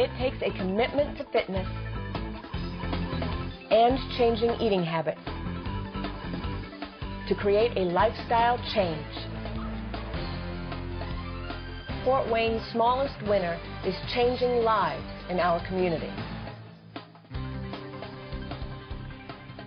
It takes a commitment to fitness and changing eating habits to create a lifestyle change. Fort Wayne's smallest winner is changing lives in our community.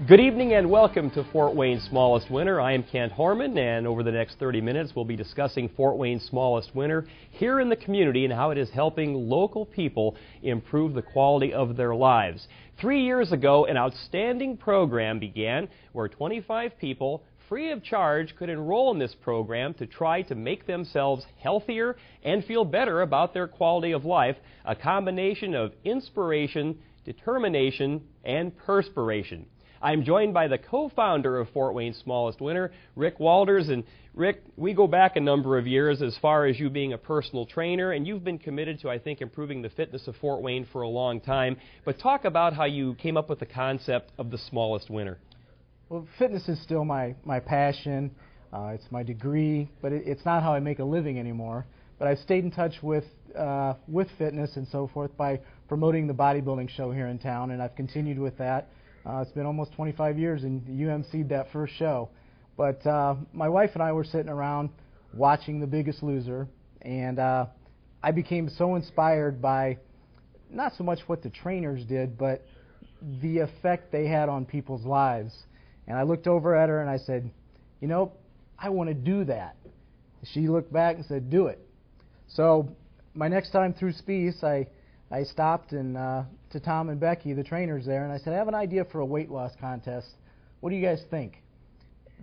Good evening and welcome to Fort Wayne's Smallest Winner. I am Kent Horman, and over the next 30 minutes we'll be discussing Fort Wayne's Smallest Winner here in the community and how it is helping local people improve the quality of their lives. 3 years ago, an outstanding program began where 25 people free of charge could enroll in this program to try to make themselves healthier and feel better about their quality of life, a combination of inspiration, determination, and perspiration. I'm joined by the co-founder of Fort Wayne's Smallest Winner, Rick Walters. And Rick, we go back a number of years as far as you being a personal trainer, and you've been committed to, I think, improving the fitness of Fort Wayne for a long time. But talk about how you came up with the concept of the Smallest Winner. Well, fitness is still my passion. It's my degree, but it's not how I make a living anymore. But I've stayed in touch with fitness and so forth by promoting the bodybuilding show here in town, and I've continued with that. It's been almost 25 years, and you emceed that first show. But my wife and I were sitting around watching The Biggest Loser, and I became so inspired by not so much what the trainers did, but the effect they had on people's lives. And I looked over at her and I said, you know, I want to do that. She looked back and said, do it. So my next time through Spies, I stopped and to Tom and Becky, the trainers there, and I said, I have an idea for a weight loss contest. What do you guys think?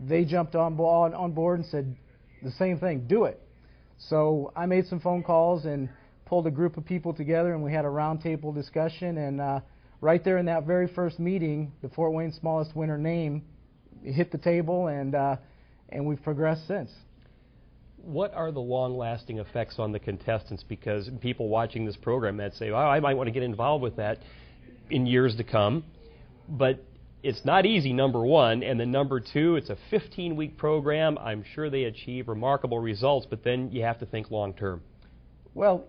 They jumped on board and said the same thing, do it. So I made some phone calls and pulled a group of people together, and we had a roundtable discussion, and right there in that very first meeting, the Fort Wayne Smallest Winner name hit the table, and we've progressed since. What are the long-lasting effects on the contestants? Because people watching this program that say, well, I might want to get involved with that in years to come. But it's not easy, number one. And then number two, it's a 15-week program. I'm sure they achieve remarkable results, but then you have to think long-term. Well,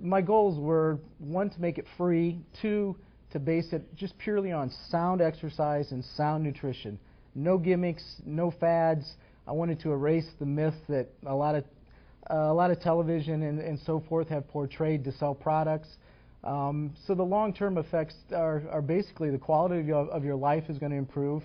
my goals were, one, to make it free, two, to base it just purely on sound exercise and sound nutrition. No gimmicks, no fads. I wanted to erase the myth that a lot of television and so forth have portrayed to sell products. So the long-term effects are basically the quality of your life is going to improve.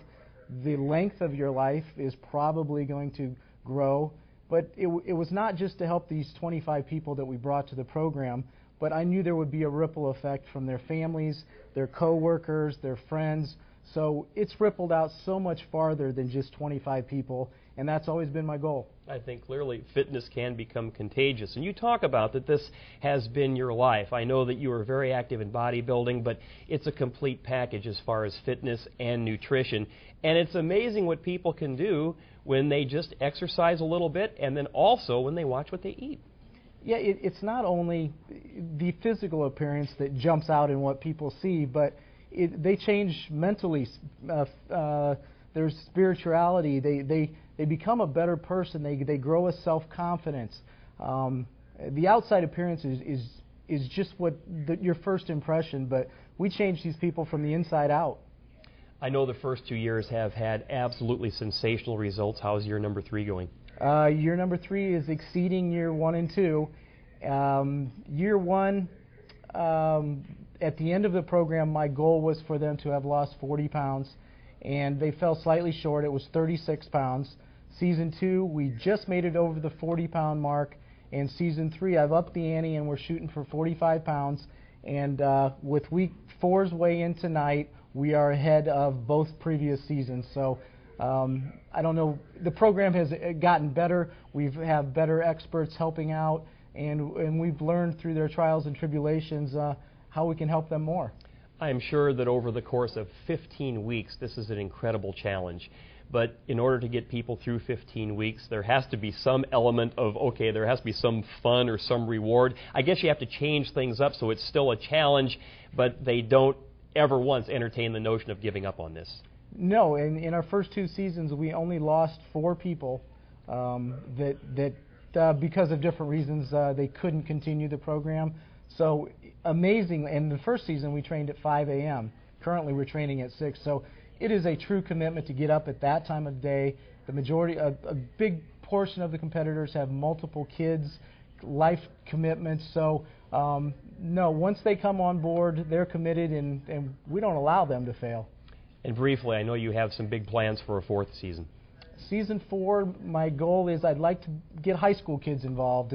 The length of your life is probably going to grow. But it was not just to help these 25 people that we brought to the program, but I knew there would be a ripple effect from their families, their co-workers, their friends. So it's rippled out so much farther than just 25 people, and that's always been my goal. I think clearly fitness can become contagious. And you talk about that this has been your life. I know that you were very active in bodybuilding, but it's a complete package as far as fitness and nutrition. And it's amazing what people can do when they just exercise a little bit and then also when they watch what they eat. Yeah, it's not only the physical appearance that jumps out in what people see, but they change mentally. Their spirituality. They become a better person. They grow a self-confidence. The outside appearance is just what your first impression, but we change these people from the inside out. I know the first 2 years have had absolutely sensational results. How's year number 3 going? Year number 3 is exceeding year 1 and 2. Year 1, at the end of the program, my goal was for them to have lost 40 pounds, and they fell slightly short. It was 36 pounds. Season 2, we just made it over the 40-pound mark, and Season 3, I've upped the ante, and we're shooting for 45 pounds. And with week 4's weigh-in tonight, we are ahead of both previous seasons. So I don't know. The program has gotten better. We have better experts helping out, and we've learned through their trials and tribulations how we can help them more. I'm sure that over the course of 15 weeks, this is an incredible challenge. But in order to get people through 15 weeks, there has to be some element of, okay, there has to be some fun or some reward. I guess you have to change things up so it's still a challenge, but they don't ever once entertain the notion of giving up on this. No, in our first 2 seasons, we only lost 4 people that because of different reasons, they couldn't continue the program. So amazing. And the first season we trained at 5 a.m. Currently we're training at 6. So it is a true commitment to get up at that time of day. The majority, a big portion of the competitors have multiple kids, life commitments. So no, once they come on board, they're committed, and we don't allow them to fail. And briefly, I know you have some big plans for a 4th season. Season 4, my goal is I'd like to get high school kids involved.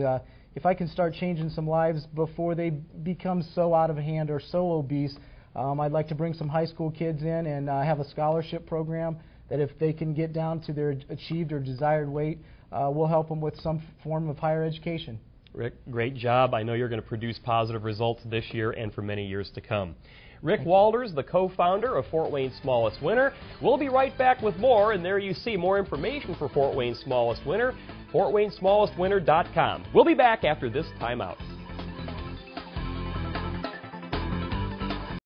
If I can start changing some lives before they become so out of hand or so obese, I'd like to bring some high school kids in and have a scholarship program that if they can get down to their achieved or desired weight, we'll help them with some form of higher education. Rick, great job. I know you're going to produce positive results this year and for many years to come. Rick Walders, the co-founder of Fort Wayne's Smallest Winner. We'll be right back with more, and there you see more information for Fort Wayne's Smallest Winner, fortwaynesmallestwinner.com. We'll be back after this timeout.